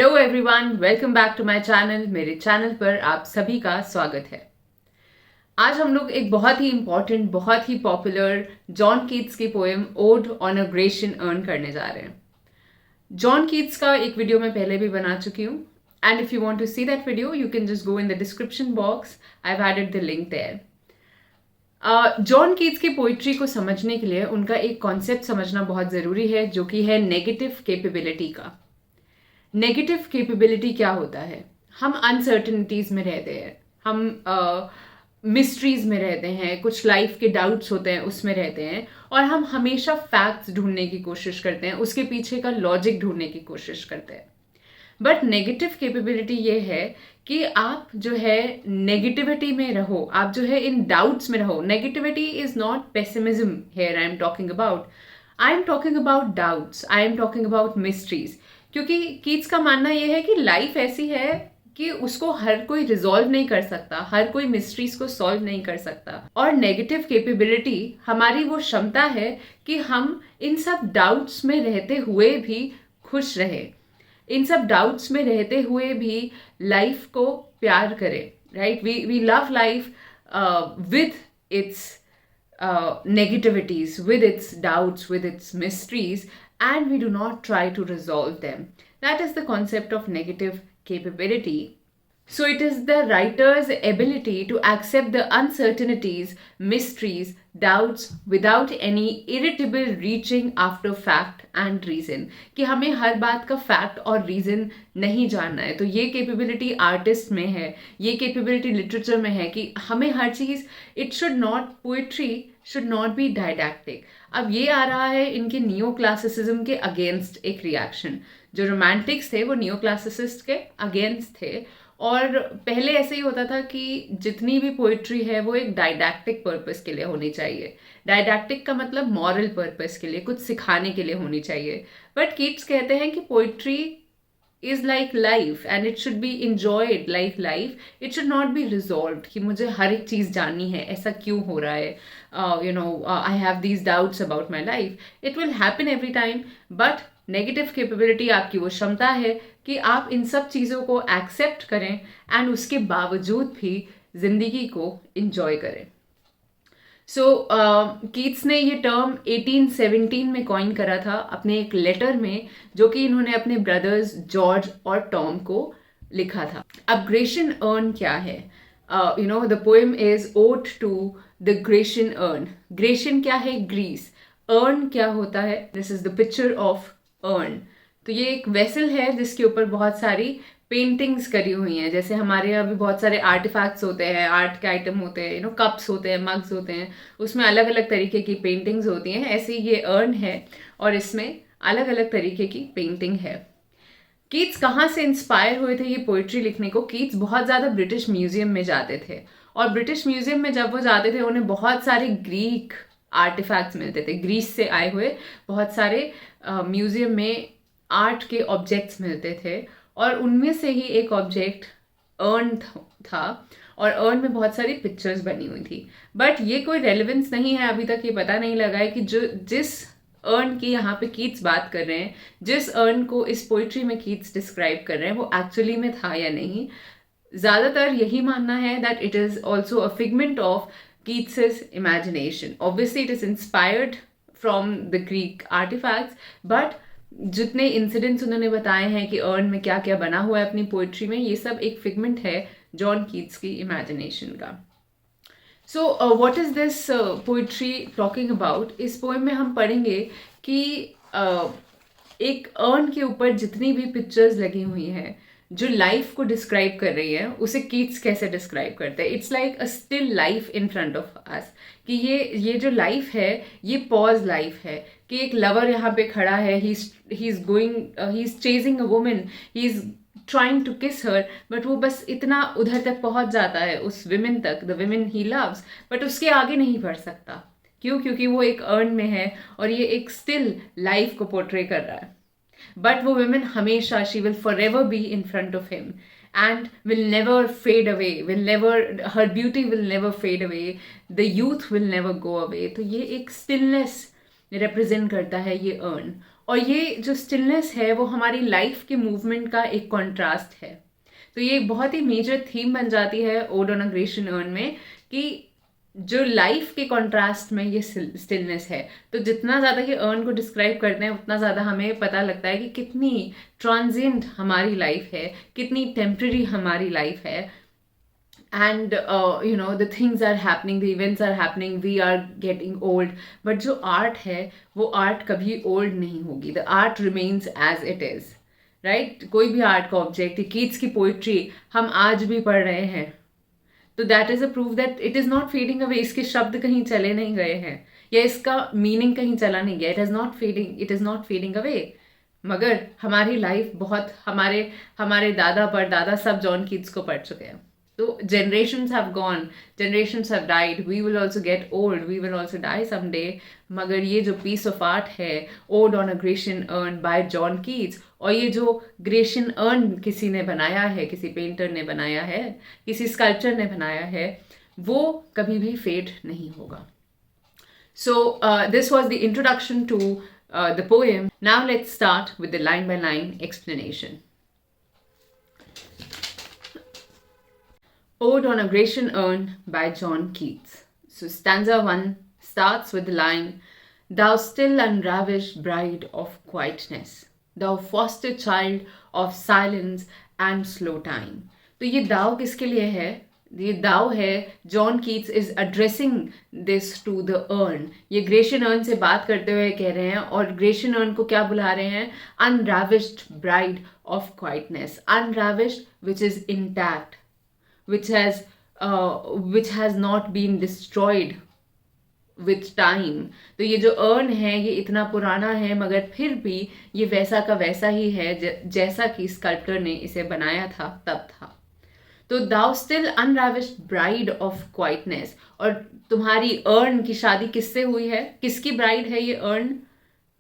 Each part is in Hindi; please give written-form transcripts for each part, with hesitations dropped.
Hello everyone, welcome back to my channel. मेरे चैनल पर आप सभी का स्वागत है। आज हम लोग एक बहुत ही इंपॉर्टेंट, बहुत ही पॉपुलर जॉन कीट्स की poem odd on a Grecian earn करने जा रहे हैं। जॉन कीट्स का एक वीडियो मैं पहले भी बना चुकी हूँ, and if you want to see that video you can just go in the description box. I have added the link there. John Keats की पोइट्री को समझने के लिए उनका एक कॉन्सेप्ट समझना बहुत ज़रूरी है, जो कि है नेगेटिव कैपेबिलिटी का। नेगेटिव कैपेबिलिटी क्या होता है? हम अनसर्टेनिटीज में रहते हैं, हम मिस्ट्रीज में रहते हैं, कुछ लाइफ के डाउट्स होते हैं उसमें रहते हैं, और हम हमेशा फैक्ट्स ढूंढने की कोशिश करते हैं, उसके पीछे का लॉजिक ढूंढने की कोशिश करते हैं। बट नेगेटिव कैपेबिलिटी ये है कि आप जो है नेगेटिविटी में रहो, आप जो है इन डाउट्स में रहो। Negativity is not pessimism here I am talking about. I am talking about doubts, I am talking about mysteries. क्योंकि कीट्स का मानना यह है कि लाइफ ऐसी है कि उसको हर कोई रिजॉल्व नहीं कर सकता, हर कोई मिस्ट्रीज को सॉल्व नहीं कर सकता। और नेगेटिव कैपेबिलिटी हमारी वो क्षमता है कि हम इन सब डाउट्स में रहते हुए भी खुश रहे, इन सब डाउट्स में रहते हुए भी लाइफ को प्यार करें। Right, we love life with its negativities, with its doubts, with its mysteries, and we do not try to resolve them. That is the concept of negative capability. So it is the writer's ability to accept the uncertainties, mysteries, doubts without any irritable reaching after fact and reason. कि हमें हर बात का फैक्ट और रीजन नहीं जानना है। तो ये कैपेबिलिटी आर्टिस्ट में है, ये कैपेबिलिटी लिटरेचर में है कि हमें हर चीज, it should not, poetry should not be didactic. अब ये आ रहा है इनके नियो क्लासिसिज्म के अगेंस्ट एक रिएक्शन। जो रोमांटिक्स थे वो नियो क्लासिसिस्ट के अगेंस्ट थे, और पहले ऐसे ही होता था कि जितनी भी पोइट्री है वो एक डायडैक्टिक पर्पस के लिए होनी चाहिए। डायडैक्टिक का मतलब मॉरल पर्पस के लिए, कुछ सिखाने के लिए होनी चाहिए। बट कीट्स कहते हैं कि poetry is like life and it should be enjoyed like life. It should not B resolved कि मुझे हर एक चीज़ जाननी है, ऐसा क्यों हो रहा है, I have these doubts about my life. It will happen every time, but negative capability आपकी वो क्षमता है कि आप इन सब चीज़ों को एक्सेप्ट करें एंड उसके बावजूद भी जिंदगी को इंजॉय करें। सो कीट्स ने ये टर्म 1817 में कॉइन करा था अपने एक लेटर में, जो कि इन्होंने अपने ब्रदर्स जॉर्ज और टॉम को लिखा था। अब ग्रेशन अर्न क्या है? The poem is ode to the Grecian urn. Grecian क्या है? ग्रीस। अर्न क्या होता है? This is the picture of urn. तो ये एक वेसल है जिसके ऊपर बहुत सारी पेंटिंग्स करी हुई हैं। जैसे हमारे यहाँ भी बहुत सारे आर्टिफैक्ट्स होते हैं, आर्ट के आइटम होते हैं, कप्स होते हैं, मग्स होते हैं, उसमें अलग अलग तरीके की पेंटिंग्स होती हैं। ऐसे ही ये अर्न है और इसमें अलग अलग तरीके की पेंटिंग है। कीट्स कहाँ से इंस्पायर हुए थे ये पोइट्री लिखने को? कीट्स बहुत ज़्यादा ब्रिटिश म्यूजियम में जाते थे, और ब्रिटिश म्यूजियम में जब वो जाते थे उन्हें बहुत सारे ग्रीक आर्टिफैक्ट्स मिलते थे। ग्रीस से आए हुए बहुत सारे म्यूजियम में आर्ट के ऑब्जेक्ट्स मिलते थे, और उनमें से ही एक ऑब्जेक्ट अर्न था, और अर्न में बहुत सारी पिक्चर्स बनी हुई थी। बट ये कोई रेलेवेंस नहीं है, अभी तक ये पता नहीं लगा है कि जिस अर्न की यहाँ पे कीट्स बात कर रहे हैं, जिस अर्न को इस पोइट्री में कीट्स डिस्क्राइब कर रहे हैं, वो एक्चुअली में था या नहीं। ज़्यादातर यही मानना है that it is also a figment of Keats's imagination. Obviously, it is inspired from the Greek artifacts, but जितने इंसिडेंट्स उन्होंने बताए हैं कि अर्न में क्या क्या बना हुआ है अपनी पोइट्री में, ये सब एक फिगमेंट है जॉन कीट्स की इमेजिनेशन का। So what is this poetry talking about? इस पोएम में हम पढ़ेंगे कि एक अर्न के ऊपर जितनी भी पिक्चर्स लगी हुई हैं जो लाइफ को डिस्क्राइब कर रही है, उसे कीट्स कैसे डिस्क्राइब करते हैं। It's like a still life in front of us, कि ये जो लाइफ है ये पॉज लाइफ है, कि एक लवर यहाँ पे खड़ा है, he is chasing a woman, he is trying to kiss her, but वो बस इतना उधर तक पहुंच जाता है, उस विमेन तक, the women he loves, but उसके आगे नहीं बढ़ सकता। क्यों? क्योंकि वो एक अर्न में है और ये एक स्टिल लाइफ को पोर्ट्रे कर रहा है। But वो women हमेशा, she will forever be in front of him and will never fade away, her beauty will never fade away, the youth will never go away. तो ये एक stillness represent करता है ये अर्न, और ये जो स्टिलनेस है वो हमारी लाइफ के मूवमेंट का एक कॉन्ट्रास्ट है। तो ये बहुत ही मेजर थीम बन जाती है odd on a Grecian earn में, कि जो लाइफ के कॉन्ट्रास्ट में ये स्टिलनेस है। तो जितना ज़्यादा ये अर्न को डिस्क्राइब करते हैं उतना ज़्यादा हमें पता लगता है कि कितनी ट्रांजिएंट हमारी लाइफ है, कितनी टेम्पररी हमारी लाइफ है। And the things are happening, the events are happening, we are getting old, but जो आर्ट है वो आर्ट कभी ओल्ड नहीं होगी। The art remains as it is, right. कोई भी आर्ट का ऑब्जेक्ट, कीट्स की पोइट्री हम आज भी पढ़ रहे हैं, तो that is a proof that it is not fading away. इसके शब्द कहीं चले नहीं गए हैं या इसका मीनिंग कहीं चला नहीं गया। It is not fading away. मगर हमारी लाइफ बहुत, हमारे दादा परदादा सब जॉन कीट्स को पढ़ चुके हैं। तो generations have gone, generations have died, we will also get old, we will also die someday। मगर ये जो piece of art है, Ode on a Grecian Urn by John Keats, और ये जो ग्रेशियन अर्न किसी ने बनाया है, किसी पेंटर ने बनाया है, किसी स्कल्पचर ने बनाया है, वो कभी भी फेड नहीं होगा। So this was the introduction to the poem. Now let's start with the line by line explanation. Ode on a Grecian Urn by John Keats. So stanza 1 starts with the line, "Thou still unravished bride of quietness, thou foster child of silence and slow time." तो ये दाव किसके लिए है? ये दाव है, John Keats is addressing this to the urn. ये ग्रेशियन अर्न से बात करते हुए कह रहे हैं, और ग्रेशियन अर्न को क्या बुला रहे हैं? Unravished bride of quietness. Unravished which is intact, which has not been destroyed with time। तो ये जो अर्न है ये इतना पुराना है मगर फिर भी ये वैसा का वैसा ही है जैसा कि स्कल्पटर ने इसे बनाया था तब था। तो दाउ स्टिल अनराविश्ड ब्राइड ऑफ क्वाइटनेस, और तुम्हारी अर्न की शादी किससे हुई है? किसकी ब्राइड है ये अर्न?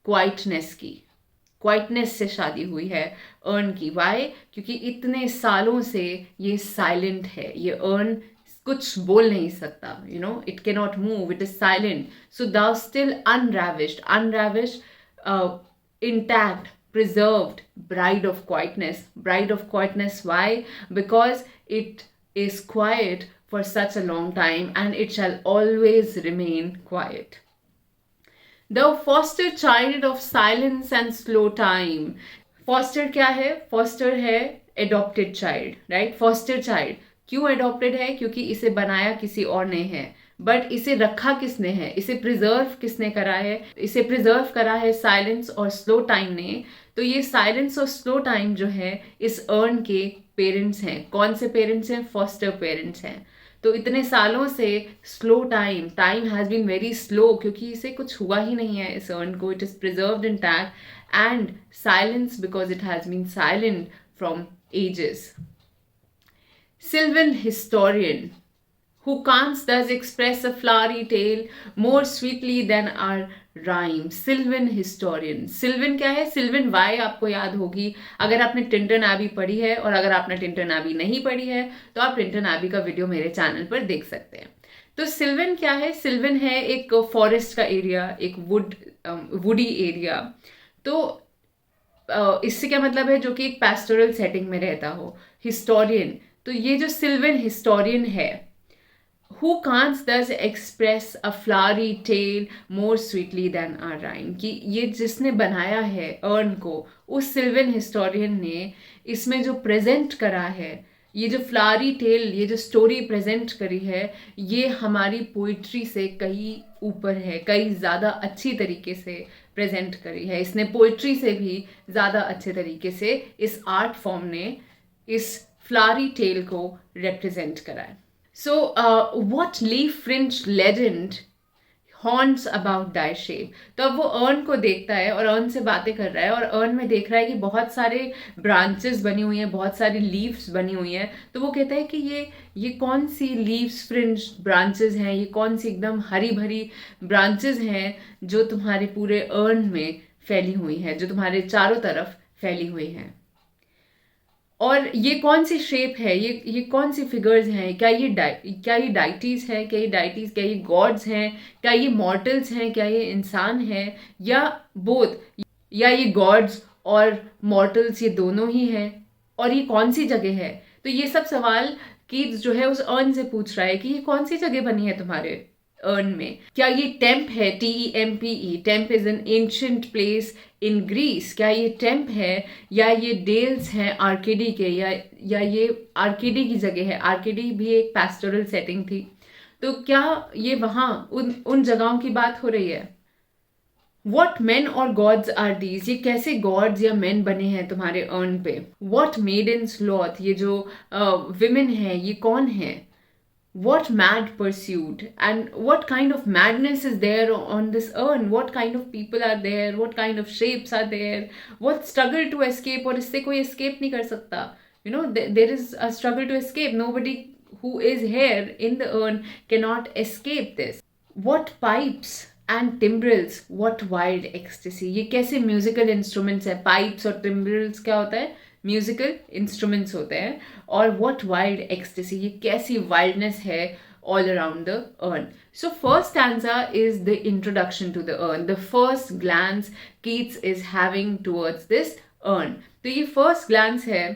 क्वाइटनेस की, क्वाइटनेस से शादी हुई है अर्न की। वाई? क्योंकि इतने सालों से ये साइलेंट है, ये अर्न कुछ बोल नहीं सकता, it can not move, it is silent. So thou still unravished intact, preserved bride of quietness. Why? Because it is quiet for such a long time and it shall always remain quiet. The foster child of silence and slow time. Foster क्या है? Foster है adopted child, right? Foster child क्यों adopted है? क्योंकि इसे बनाया किसी और ने है, बट इसे रखा किसने है? इसे प्रिजर्व किसने करा है? इसे प्रिजर्व करा है साइलेंस और स्लो टाइम ने। तो ये साइलेंस और स्लो टाइम जो है इस अर्न के पेरेंट्स हैं। कौन से पेरेंट्स हैं? फॉस्टर पेरेंट्स हैं। तो इतने सालों से slow time has been very slow, क्योंकि इसे कुछ हुआ ही नहीं है इस अर्न को। It is preserved intact, and silence because it has been silent from ages. Sylvan historian, who can't thus express a flowery tale more sweetly than our rhyme. Sylvan historian. Sylvan क्या है? Sylvan वाई आपको याद होगी अगर आपने टिंटन एबी पढ़ी है, और अगर आपने टिंटन एबी नहीं पढ़ी है तो आप टिंटन एबी का वीडियो मेरे चैनल पर देख सकते हैं। तो सिल्वन क्या है? सिल्वन है एक फॉरेस्ट का एरिया, एक वुडी एरिया। तो इससे क्या मतलब है? जो कि एक पैस्टोरल सेटिंग में रहता हो। हिस्टोरियन, तो ये जो सिल्वन हिस्टोरियन है, who can't thus express a flowery tale more sweetly than our rhyme, कि ये जिसने बनाया है अर्न को, उस सिल्वन हिस्टोरियन ने इसमें जो प्रेजेंट करा है, ये जो फ्लावरी टेल, ये जो स्टोरी प्रेजेंट करी है, ये हमारी पोइट्री से कहीं ऊपर है, कहीं ज़्यादा अच्छी तरीके से प्रेजेंट करी है। इसने पोइट्री से भी ज़्यादा अच्छे तरीके से इस आर्ट फॉर्म ने इस फ्लावरी टेल को रिप्रेजेंट करा है। So, what leaf-fringed legend haunts about thy shape? तो अब वो अर्न को देखता है और अर्न से बातें कर रहा है, और अर्न में देख रहा है कि बहुत सारे ब्रांचेस बनी हुई हैं, बहुत सारी लीव्स बनी हुई हैं। तो वो कहता है कि ये कौन सी लीव्स फ्रिंज्ड ब्रांचेस हैं, ये कौन सी एकदम हरी भरी ब्रांचेस हैं जो तुम्हारे पूरे अर्न में फैली हुई हैं, जो तुम्हारे चारों तरफ फैली हुई हैं। और ये कौन सी शेप है, ये कौन सी फिगर्स हैं? क्या ये डाइटीज है? क्या ये गॉड्स हैं? क्या ये मॉर्टल्स हैं? क्या ये इंसान है? या बोथ? या ये गॉड्स और मॉर्टल्स ये दोनों ही हैं, और ये कौन सी जगह है? तो ये सब सवाल कीट्स जो है उस अर्न से पूछ रहा है कि ये कौन सी जगह बनी है तुम्हारे अर्न में। क्या ये टेम्प है? TEMPE, Tempe is an ancient place in Greece. क्या ये टेम्प है, या ये डेल्स हैं आर्केडी के, या ये आर्केडी की जगह है? आर्केडी भी एक पैस्टोरल सेटिंग थी। तो क्या ये वहाँ उन जगहों की बात हो रही है? वॉट मैन और गॉड्स आर दीज, ये कैसे गॉड्स या मैन बने हैं तुम्हारे अर्न पे? वॉट मेड इन स्लॉथ, ये जो विमेन है ये कौन है? What mad pursuit, and what kind of madness is there on this urn? What kind of people are there? What kind of shapes are there? What struggle to escape? और इससे कोई escape नहीं कर सकता. You know, there is a struggle to escape. Nobody who is here in the urn cannot escape this. What pipes and timbrels? What wild ecstasy. ये कैसे musical instruments है? Pipes और timbrels क्या होता है? म्यूजिकल इंस्ट्रूमेंट्स होते हैं। और व्हाट वाइल्ड एक्सटेसी, ये कैसी वाइल्डनेस है all around the urn. So first stanza is the introduction to the urn. The first glance Keats is having towards this urn. तो ये first glance है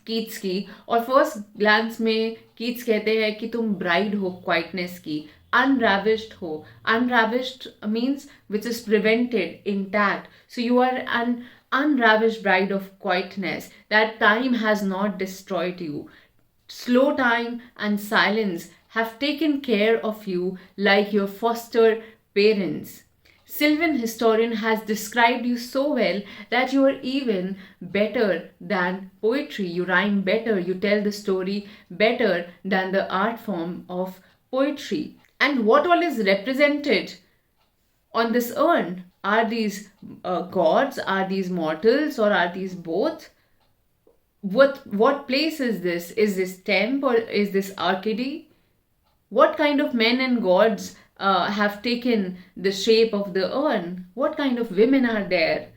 कीट्स की, और फर्स्ट ग्लांस में कीट्स कहते हैं कि तुम ब्राइड हो क्वाइटनेस की, unravished हो. Unravished means which is prevented, intact. So you are an unravished bride of quietness, that time has not destroyed you. Slow time and silence have taken care of you like your foster parents. Sylvan historian has described you so well that you are even better than poetry. You rhyme better, you tell the story better than the art form of poetry. And what all is represented on this urn? Are these gods? Are these mortals? Or are these both? What place is this? Is this temp or is this Arcady? What kind of men and gods have taken the shape of the urn? What kind of women are there?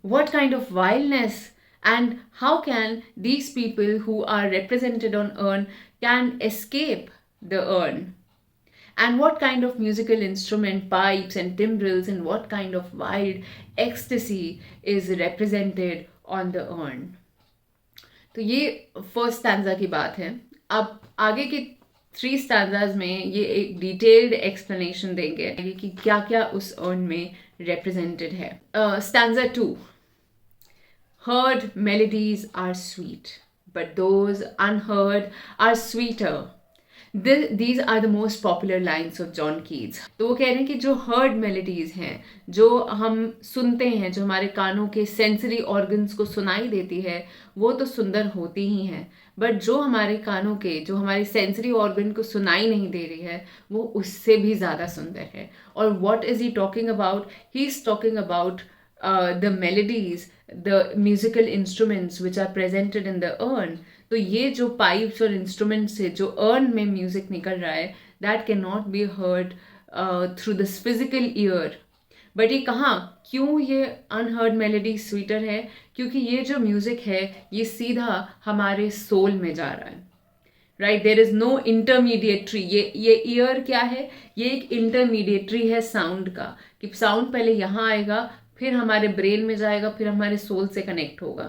What kind of wildness? And how can these people who are represented on urn can escape the urn? And what kind of musical instrument, pipes and timbrels, and what kind of wild ecstasy is represented on the urn? तो ये फर्स्ट स्टैंजा की बात है. अब आगे की 3 स्टैंजाज में ये एक डिटेल्ड एक्सप्लेनेशन देंगे कि क्या क्या उस अर्न में represented है. Stanza 2. Heard melodies are sweet, but those unheard are sweeter. These are the most popular lines of John Keats. तो वो कह रहे हैं कि जो हर्ड मेलोडीज हैं, जो हम सुनते हैं, जो हमारे कानों के सेंसरी ऑर्गन्स को सुनाई देती है, वो तो सुंदर होती ही हैं, बट जो हमारे कानों के, जो हमारे सेंसरी ऑर्गन को सुनाई नहीं दे रही है, वो उससे भी ज़्यादा सुंदर है. और what is he talking about? He is talking about the melodies, the musical instruments which are presented in the urn. तो ये जो पाइप्स और इंस्ट्रूमेंट्स से जो अर्न में म्यूजिक निकल रहा है, that can not be heard through this physical year. But ये कहाँ, क्यों ये अनहर्ड मेलोडी स्वीटर है? क्योंकि ये जो म्यूजिक है ये सीधा हमारे सोल में जा रहा है. Right, there is no intermediatory. ये ईयर क्या है? ये एक इंटरमीडिएटरी है साउंड का, कि साउंड पहले यहाँ आएगा, फिर हमारे ब्रेन में जाएगा, फिर हमारे सोल से कनेक्ट होगा.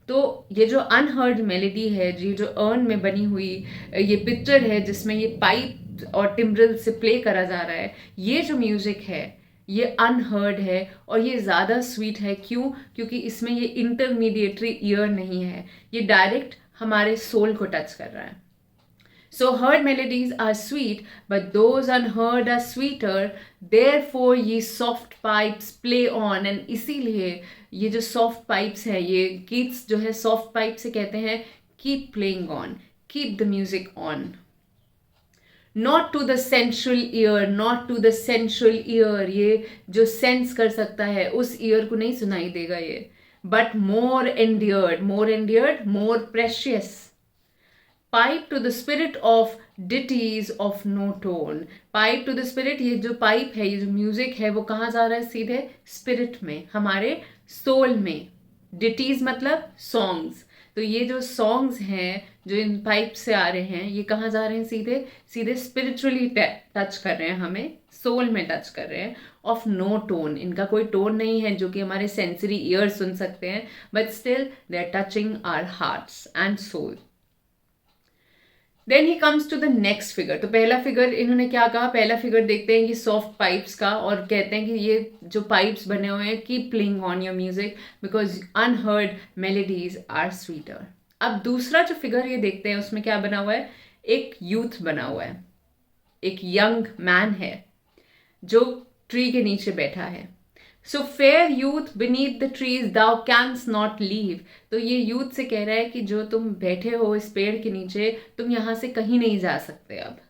तो ये जो अनहर्ड मेलोडी है, ये जो अर्न में बनी हुई ये पिक्चर है जिसमें ये पाइप और टिम्ब्रल से प्ले करा जा रहा है, ये जो म्यूजिक है ये अनहर्ड है और ये ज़्यादा स्वीट है. क्यों? क्योंकि इसमें ये इंटरमीडिएटरी ईयर नहीं है, ये डायरेक्ट हमारे सोल को टच कर रहा है. So heard melodies are sweet, but those unheard are sweeter. Therefore ye soft pipes play on. And इसीलिए ये जो soft pipes है, ये Keats जो है soft pipes से कहते हैं keep playing on, keep the music on. Not to the sensual ear, not to the sensual ear. ये जो sense कर सकता है उस ear को नहीं सुनाई देगा ये. But more endeared, more precious. Pipe to the spirit of ditties of no tone. Pipe to the spirit, ये जो पाइप है, ये जो म्यूजिक है, वो कहाँ जा रहा है? सीधे स्पिरिट में, हमारे सोल में. डिटीज मतलब सॉन्ग्स. तो ये जो सॉन्ग्स हैं जो इन पाइप से आ रहे हैं, ये कहाँ जा रहे हैं? सीधे स्पिरिचुअली टच कर रहे हैं हमें सोल में टच कर रहे हैं, ऑफ नो टोन, इनका कोई टोन नहीं है जो कि हमारे सेंसरी ईयर सुन सकते हैं, but still they are touching our hearts and soul. Then he comes to the next figure. तो पहला फिगर इन्होंने क्या कहा, पहला फिगर देखते हैं कि सॉफ्ट पाइप्स का, और कहते हैं कि ये जो पाइप्स बने हुए हैं, keep playing on your music because unheard melodies are sweeter. अब दूसरा जो फिगर ये देखते हैं उसमें क्या बना हुआ है, एक यूथ बना हुआ है, एक यंग मैन है जो ट्री के नीचे बैठा है. So fair youth beneath the trees thou canst not leave. तो ये यूथ से कह रहा है कि जो तुम बैठे हो इस पेड़ के नीचे, तुम यहां से कहीं नहीं जा सकते अब.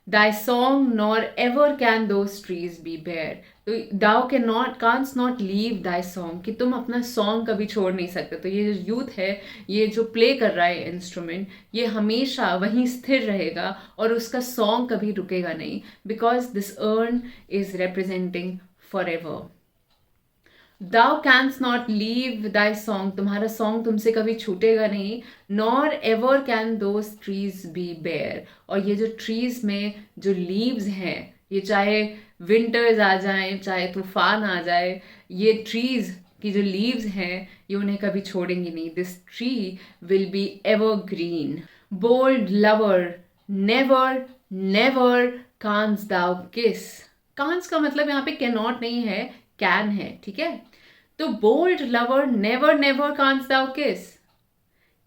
Thy song nor ever can those trees be bare. तो thou canst not leave thy song, कि तुम अपना सॉन्ग कभी छोड़ नहीं सकते. तो ये जो यूथ है, ये जो प्ले कर रहा है इंस्ट्रूमेंट, ये हमेशा वहीं स्थिर रहेगा और उसका सॉन्ग कभी रुकेगा नहीं, because this earn is representing forever. Thou canst not leave thy song, तुम्हारा सॉन्ग तुमसे कभी छूटेगा नहीं. Nor ever can those trees be bare. और ये जो ट्रीज में जो लीव्स हैं, ये चाहे विंटर्स आ जाएं, चाहे तूफान आ जाए, ये ट्रीज की जो लीव्स हैं ये उन्हें कभी छोड़ेंगी नहीं. This tree will be evergreen. Bold lover never never canst thou kiss. Canst का मतलब यहाँ पे कैन नॉट नहीं है, कैन है, ठीक है. तो bold lover never never canst thou kiss,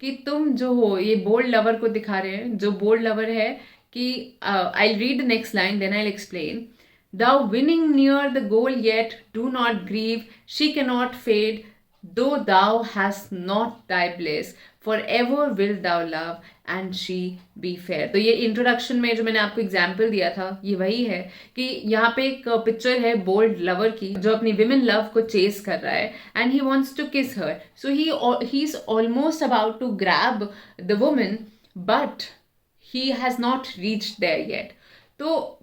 कि तुम जो हो, ये बोल्ड लवर को दिखा रहे हैं. जो बोल्ड लवर है कि I read the next line then I explain. Thou winning near the goal yet do not grieve, she can not fade though thou hast not thy bliss, forever will thou love and she be fair. तो ये इंट्रोडक्शन में जो मैंने आपको एग्जाम्पल दिया था ये वही है कि यहाँ पे एक पिक्चर है बोल्ड लवर की जो अपनी विमेन लव को चेस कर रहा है and he wants to kiss her. So he is almost about to grab the woman but he has not reached there yet. तो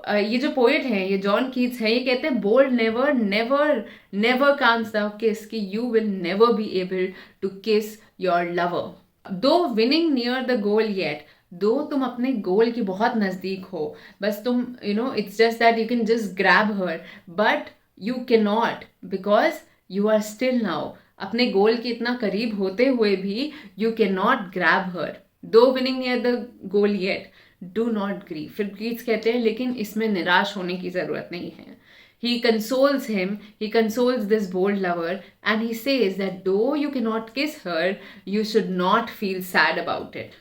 ये जो पोएट हैं, ये जॉन कीट्स हैं, ये कहते हैं bold never never never canst thou kiss, कि you will never be able to kiss your lover. Though winning near the goal yet, though तुम अपने गोल की बहुत नजदीक हो, बस तुम it's just that you can just grab her, but you can not because you are still now. अपने गोल के इतना करीब होते हुए भी you can not grab her. Though winning near the goal yet do not grieve. फिर कीट्स कहते हैं लेकिन इसमें निराश होने की जरूरत नहीं है. He consoles him, he consoles this bold lover, and he says that though you cannot kiss her, you should not feel sad about it.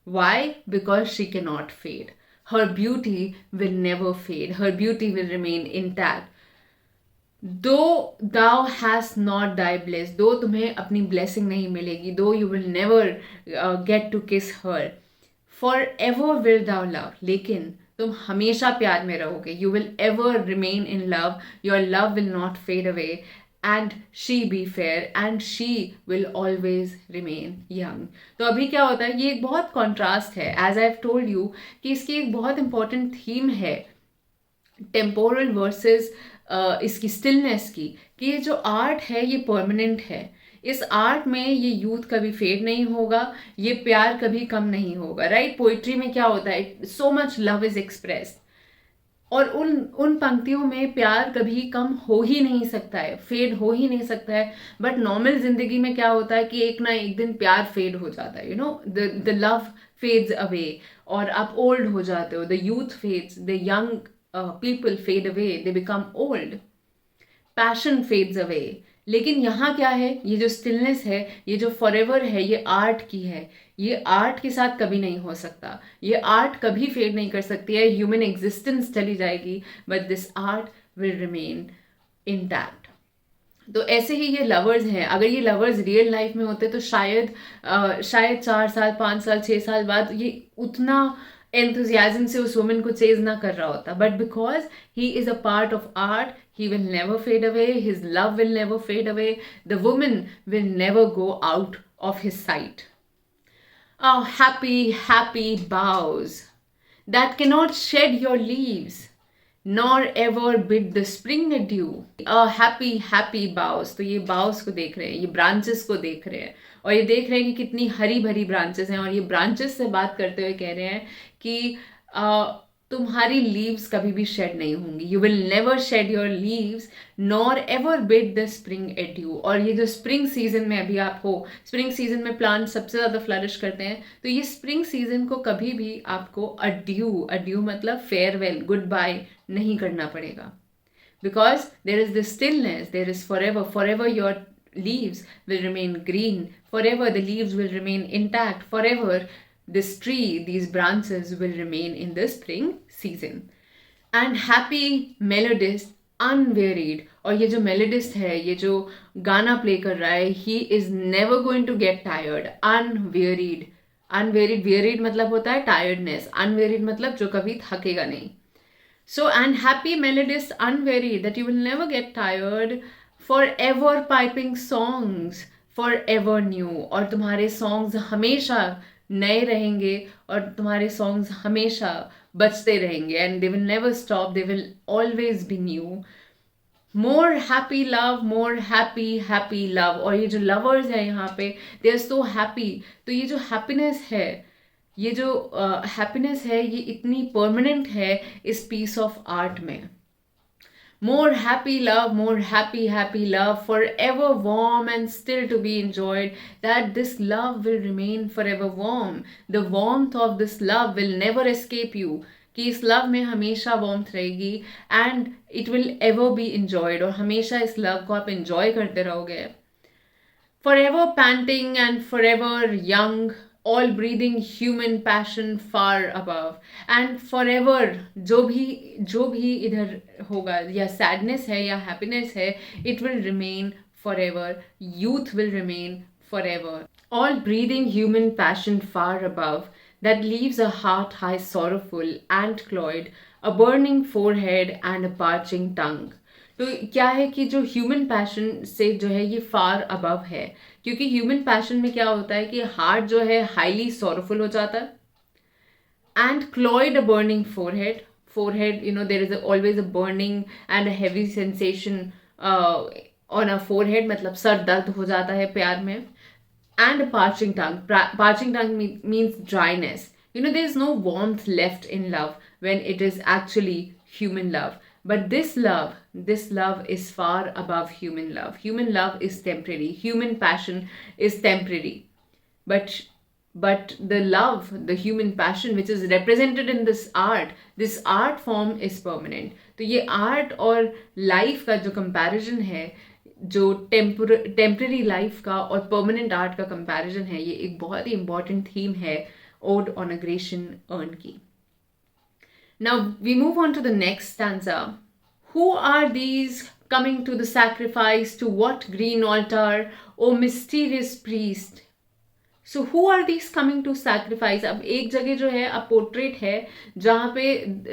Why? Because she cannot fade. Her beauty will never fade. Her beauty will remain intact. Though thou hast not thy bliss, though तुम्हें अपनी blessing नहीं मिलेगी, though you will never get to kiss her, forever will thou love. लेकिन तुम हमेशा प्यार में रहोगे. You will ever remain in love, your love will not fade away, and she be fair and she will always remain young. तो अभी क्या होता है, ये एक बहुत कॉन्ट्रास्ट है, as I have told you कि इसकी एक बहुत इंपॉर्टेंट थीम है टेम्पोरल वर्सेस इसकी स्टिलनेस की, कि ये जो आर्ट है ये परमानेंट है. इस आर्ट में ये यूथ कभी फेड नहीं होगा, ये प्यार कभी कम नहीं होगा. राइट, पोइट्री में क्या होता है, so much love is expressed, और उन पंक्तियों में प्यार कभी कम हो ही नहीं सकता है, फेड हो ही नहीं सकता है. बट नॉर्मल जिंदगी में क्या होता है कि एक ना एक दिन प्यार फेड हो जाता है, द लव फेड्स अवे, और आप ओल्ड हो जाते हो. The youth fades, the young people fade away, they become old, passion fades away. लेकिन यहाँ क्या है, ये जो स्टिलनेस है, ये जो फॉरएवर है, ये आर्ट की है. ये आर्ट के साथ कभी नहीं हो सकता, ये आर्ट कभी फेड नहीं कर सकती है. ह्यूमन एग्जिस्टेंस चली जाएगी but this art will remain intact. तो ऐसे ही ये लवर्स हैं. अगर ये लवर्स रियल लाइफ में होते तो शायद 4 साल 5 साल 6 साल बाद ये उतना enthusiasm से उस वुमन को चेज ना कर रहा होता. But because he is a part of art, he will never fade away, his love will never fade away, the woman will never go out of his sight. Oh, happy, happy boughs that cannot shed your leaves, nor ever bid the spring adieu. Oh, happy, happy boughs. तो ये boughs को देख रहे हैं, ये branches को देख रहे हैं, और ये देख रहे हैं कि कितनी हरी भरी branches हैं, और ये branches से बात करते हुए कह रहे हैं कि तुम्हारी लीव्स कभी भी शेड नहीं होंगी. You will never shed your leaves nor ever bid the spring adieu. और ये जो स्प्रिंग सीजन में अभी आप हो, स्प्रिंग सीजन में प्लांट सबसे ज़्यादा फ्लरिश करते हैं, तो ये स्प्रिंग सीजन को कभी भी आपको अड्यू मतलब फेयरवेल, गुड बाय नहीं करना पड़ेगा. Because there is this stillness, there is forever your leaves will remain green, forever the leaves will remain intact, forever this tree, these branches will remain in the spring season. And happy melodist unwearied, और ये जो melodist है, ये जो गाना प्ले कर रहा है, he is never going to get tired. Wearied मतलब होता है tiredness, unwearied मतलब जो कभी थकेगा नहीं. So, and happy melodist unwearied, that you will never get tired, forever piping songs, forever new. और तुम्हारे songs हमेशा नए रहेंगे और तुम्हारे songs हमेशा बजते रहेंगे. And they will never stop, they will always be new. More happy love, more happy love. और ये जो lovers है यहाँ पे, they are so happy. तो ये जो happiness है, ये जो हैप्पीनेस है, ये इतनी परमानेंट है इस पीस ऑफ आर्ट में. More happy love for ever warm and still to be enjoyed, that this love will remain forever warm. The warmth of this love will never escape you. कि इस लव में हमेशा वार्मथ रहेगी and it will ever be enjoyed. और हमेशा इस लव को आप enjoy करते रहोगे. Forever panting and forever young, all breathing human passion far above. And forever जो भी इधर होगा, या sadness है या happiness है, it will remain forever. Youth will remain forever. All breathing human passion far above, that leaves a heart high sorrowful and cloyed, a burning forehead and a parching tongue. तो क्या है कि जो ह्यूमन पैशन से जो है ये फार अबव है, क्योंकि ह्यूमन पैशन में क्या होता है कि हार्ट जो है हाईली सॉरफुल हो जाता है. And cloyed a burning forehead, you know there is always a burning and a heavy sensation on a forehead, मतलब सर दर्द हो जाता है प्यार में. And parching tongue means dryness. You know, there is no warmth left in love when it is actually human love. But this love is far above human love. Human love is temporary. Human passion is temporary. But the love, the human passion which is represented in this art form is permanent. तो ये art और life का जो comparison है, जो temporary life का और permanent art का comparison है, ये एक बहुत ही important theme है Ode on a Grecian urn की. Now we move on to the next stanza. Who are these coming to the sacrifice? To what green altar, O mysterious priest? So who are these coming to sacrifice? अब एक जगह जो है अब पोर्ट्रेट है जहाँ पे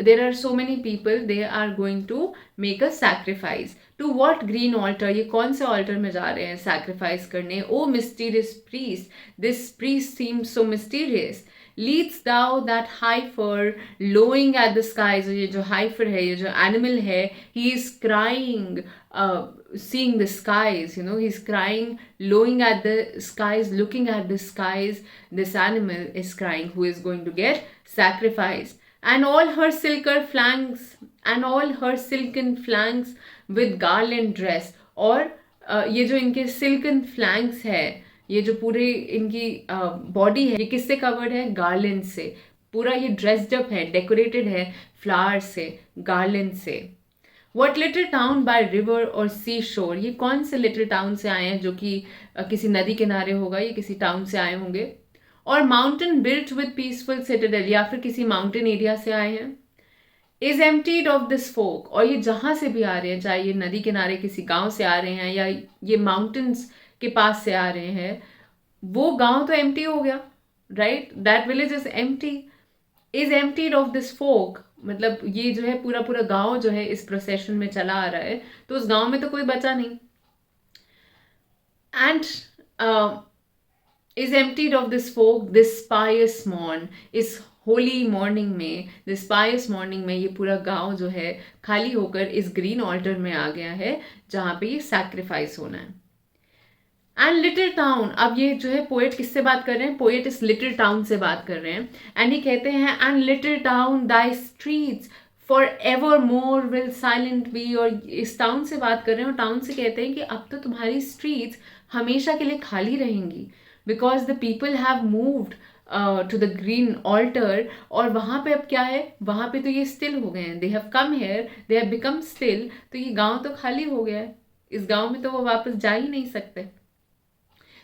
there are so many people, they are going to make a sacrifice. To what green altar? ये कौन से altar में जा रहे हैं sacrifice करने? Oh mysterious priest, this priest seems so mysterious. Leads thou that heifer lowing at the skies. ये जो heifer है, ये जो animal है, he is crying, seeing the skies, you know, he's crying, lowing at the skies, looking at the skies. This animal is crying, who is going to get sacrificed. And all her silken flanks with garland dress. और ये जो इनके silken flanks है, ये जो पूरे इनकी बॉडी है, ये किससे कवर्ड है? गार्लैंड से. पूरा ये ड्रेस्ड अप है, डेकोरेटेड है फ्लावर से, गार्लैंड से. What little town by river or sea shore? ये कौन से लिटिल टाउन से आए हैं, जो कि किसी नदी किनारे होगा, ये किसी टाउन से आए होंगे. और mountain built with peaceful Citadel, या फिर किसी माउंटेन एरिया से आए हैं. इज एम्प्टीड ऑफ दिस फोक, और ये जहाँ से भी आ रहे हैं, चाहे ये नदी किनारे किसी गांव से आ रहे हैं या ये माउंटेन्स के पास से आ रहे हैं, वो गांव तो एम्प्टी हो गया, right? That village is empty. Is emptied of this folk, मतलब ये जो है पूरा गांव जो है इस प्रोसेशन में चला आ रहा है, तो उस गांव में तो कोई बचा नहीं. And is emptied of this folk this pious morn, इस होली मॉर्निंग में, दिस पायस मॉर्निंग में ये पूरा गांव जो है खाली होकर इस ग्रीन ऑल्टर में आ गया है जहाँ पे ये सैक्रिफाइस होना है. एंड लिटिल टाउन, अब ये जो है पोएट किससे बात कर रहे हैं, पोएट इस लिटिल टाउन से बात कर रहे हैं। एंड ये कहते हैं and little town thy streets for ever more will silent be, और इस टाउन से बात कर रहे हैं और टाउन से कहते हैं कि अब तो तुम्हारी स्ट्रीट्स हमेशा के लिए खाली रहेंगी, because the people have moved to the green altar, और वहाँ पे अब क्या है, वहाँ पे तो ये स्टिल हो गए हैं, they have come here, they have become still, तो ये गाँव तो खाली हो गया है, इस गाँव में तो वो वापस जा ही नहीं सकते।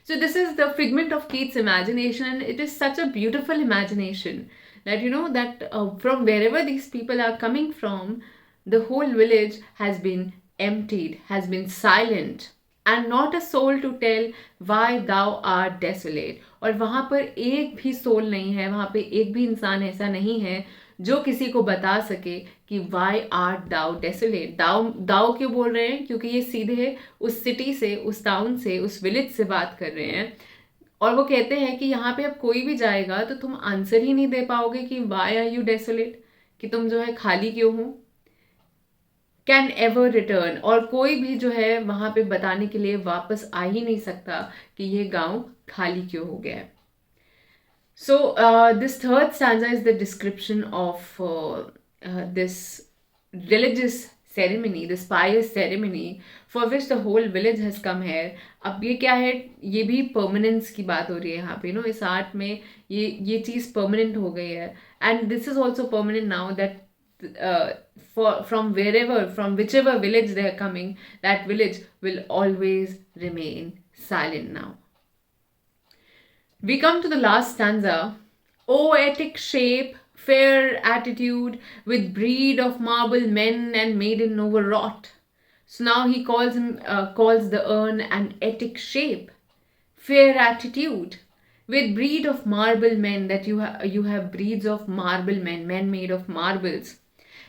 So this is the figment of Keats' imagination, and it is such a beautiful imagination that that from wherever these people are coming from, the whole village has been emptied, has been silent, and not a soul to tell why thou art desolate. और वहाँ पर एक भी सोल नहीं है, वहाँ पे एक भी इंसान ऐसा नहीं है जो किसी को बता सके कि वाई आर्ट दाउ डेसोलेट। दाउ दाउ क्यों बोल रहे हैं, क्योंकि ये सीधे उस सिटी से, उस टाउन से, उस विलेज से बात कर रहे हैं। और वो कहते हैं कि यहाँ पे अब कोई भी जाएगा तो तुम आंसर ही नहीं दे पाओगे कि वाई आर यू डेसोलेट, कि तुम जो है खाली क्यों हो। कैन एवर रिटर्न, और कोई भी जो है वहाँ पे बताने के लिए वापस आ ही नहीं सकता कि ये गांव खाली क्यों हो गया है। So this third stanza is the description of this religious ceremony, this pious ceremony for which the whole village has come here. अब ये क्या है, ये भी permanence की बात हो रही है यहाँ पे, इस आर्ट में ये चीज़ permanent हो गई है, and this is also permanent now that from whichever village they are coming, that village will always remain silent now. We come to the last stanza. O Attic shape, fair attitude, with breed of marble men and maiden overwrought. So now he calls the urn an Attic shape, fair attitude, with breed of marble men, that you have breeds of marble men, men made of marbles,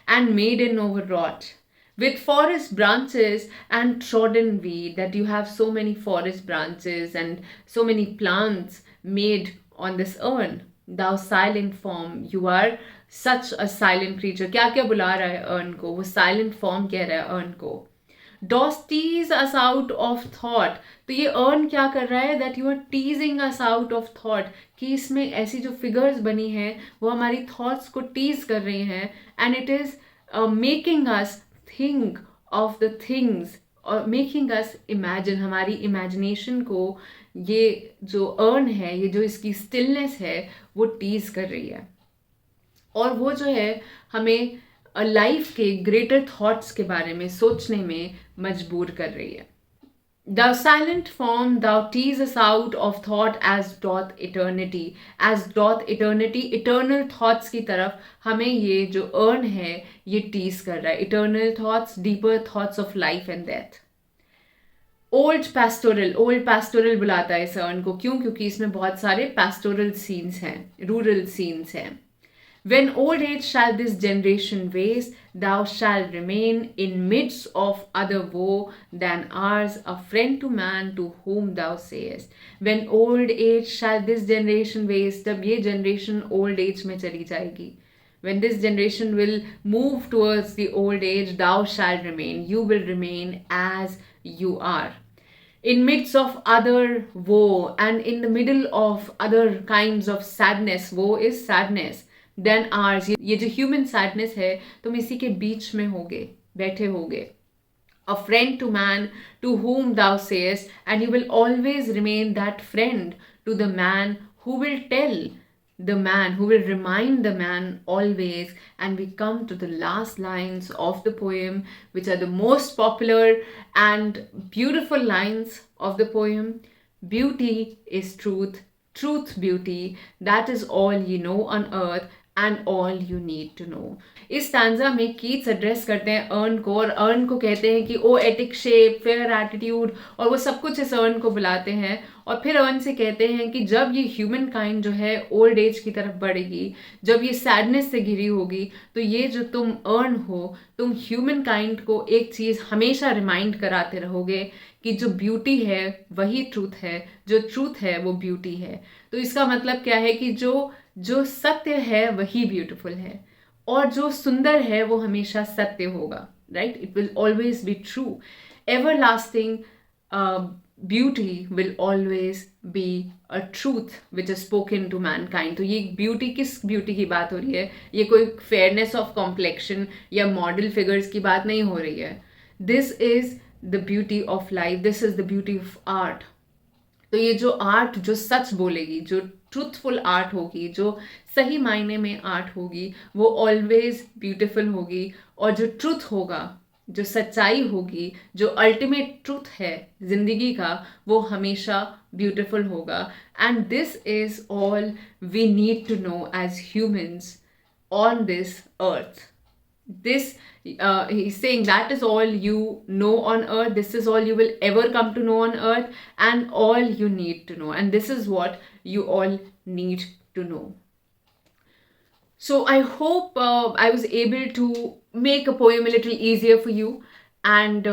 and maiden overwrought, with forest branches and trodden weed, that you have so many forest branches and so many plants made on this urn. Thou silent form, you are such a silent creature. क्या क्या बुला रहा है urn को, वो silent form कह रहा है urn को. Dost tease us out of thought, तो ये urn क्या कर रहा है, that you are teasing us out of thought, कि इसमें ऐसी जो figures बनी हैं वो हमारी thoughts को tease कर रही हैं, and it is making us think of the things, और मेकिंग अस इमेजिन, हमारी इमेजिनेशन को ये जो अर्न है, ये जो इसकी स्टिलनेस है, वो टीज कर रही है, और वो जो है हमें लाइफ के ग्रेटर थॉट्स के बारे में सोचने में मजबूर कर रही है. Thou silent form, thou tease us out of thought as doth eternity. As doth eternity, eternal thoughts की तरफ हमें ये जो earn है ये tease कर रहा है. Eternal thoughts, deeper thoughts of life and death. Old pastoral बुलाता है इस earn को, क्यों? क्योंकि इसमें बहुत सारे pastoral scenes हैं, rural scenes हैं. When old age shall this generation waste, thou shalt remain in midst of other woe than ours, a friend to man to whom thou sayest. When old age shall this generation waste, जब ये generation old age में चली जाएगी, when this generation will move towards the old age, thou shalt remain, you will remain as you are. In midst of other woe, and in the middle of other kinds of sadness, woe is sadness, then ours, ये जो human sadness है, तुम इसी के बीच में होगे, बैठे होगे. A friend to man to whom thou sayest, and you will always remain that friend to the man who will tell, the man who will remind the man always. And we come to the last lines of the poem, which are the most popular and beautiful lines of the poem. Beauty is truth, truth beauty, that is all ye know on earth and all you need to know. इस स्टैंजा में कीट्स एड्रेस करते हैं अर्न को, और अर्न को कहते हैं कि ओ एटिक शेप, फेयर एटीट्यूड, और वो सब कुछ इस अर्न को बुलाते हैं. और फिर अर्न से कहते हैं कि जब ये ह्यूमन काइंड जो है ओल्ड एज की तरफ बढ़ेगी, जब ये सैडनेस से घिरी होगी, तो ये जो तुम अर्न हो, तुम ह्यूमन काइंड को एक चीज़ हमेशा रिमाइंड कराते रहोगे कि जो ब्यूटी है वही ट्रूथ है, जो ट्रूथ है वो ब्यूटी है. तो इसका मतलब क्या है कि जो सत्य है वही ब्यूटीफुल है, और जो सुंदर है वो हमेशा सत्य होगा, right? It will always be true. Ever lasting beauty will always be a truth which is spoken to mankind. तो ये ब्यूटी किस ब्यूटी की बात हो रही है? ये कोई फेयरनेस ऑफ कॉम्प्लेक्शन या मॉडल फिगर्स की बात नहीं हो रही है. This is the beauty of life, this is the beauty of art. तो ये जो आर्ट जो सच बोलेगी, जो ट्रूथफुल आर्ट होगी, जो सही मायने में आर्ट होगी, वो ऑलवेज ब्यूटीफुल होगी. और जो ट्रूथ होगा, जो सच्चाई होगी, जो अल्टीमेट ट्रूथ है जिंदगी का, वो हमेशा ब्यूटीफुल होगा. And this is all we need to know as humans on this earth. This he's saying that is all you know on earth, this is all you will ever come to know on earth, and all you need to know, and this is what you all need to know. So I hope I was able to make a poem a little easier for you, and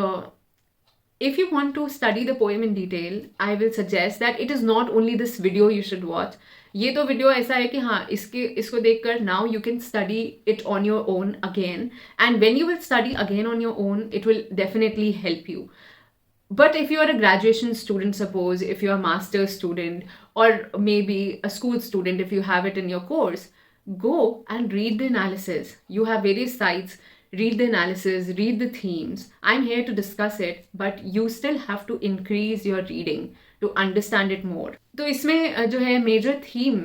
if you want to study the poem in detail, I will suggest that it is not only this video you should watch. ये तो वीडियो ऐसा है कि हाँ इसको देखकर now you can study it on your own again, and when you will study again on your own, it will definitely help you. But if you are a graduation student, suppose if you are a master's student, or maybe a school student, if you have it in your course, go and read the analysis. You have various sites. Read the analysis, read the themes. I'm here to discuss it, but you still have to increase your reading to understand it more. तो इसमें जो है मेजर थीम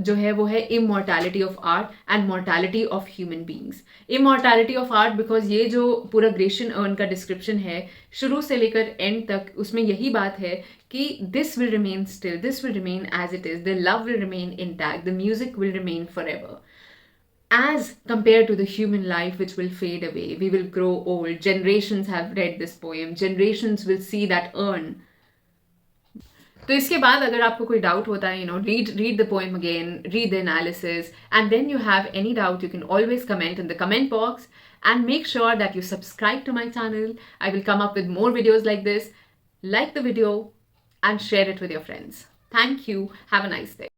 जो है वो है immortality of art and mortality of human beings. Immortality of art because ये जो पूरा ग्रेशियन अर्न का डिस्क्रिप्शन है शुरू से लेकर एंड तक, उसमें यही बात है कि this will remain still, this will remain as it is, the love will remain intact, the music will remain for ever. As compared to the human life which will fade away, we will grow old. Generations have read this poem. Generations will see that urn. तो इसके बाद अगर आपको कोई डाउट होता है, read the poem again, read the analysis, and then you have any doubt, you can always comment in the comment box, and make sure that you subscribe to my channel. I will come up with more videos like this. Like the video and share it with your friends. Thank you. Have a nice day.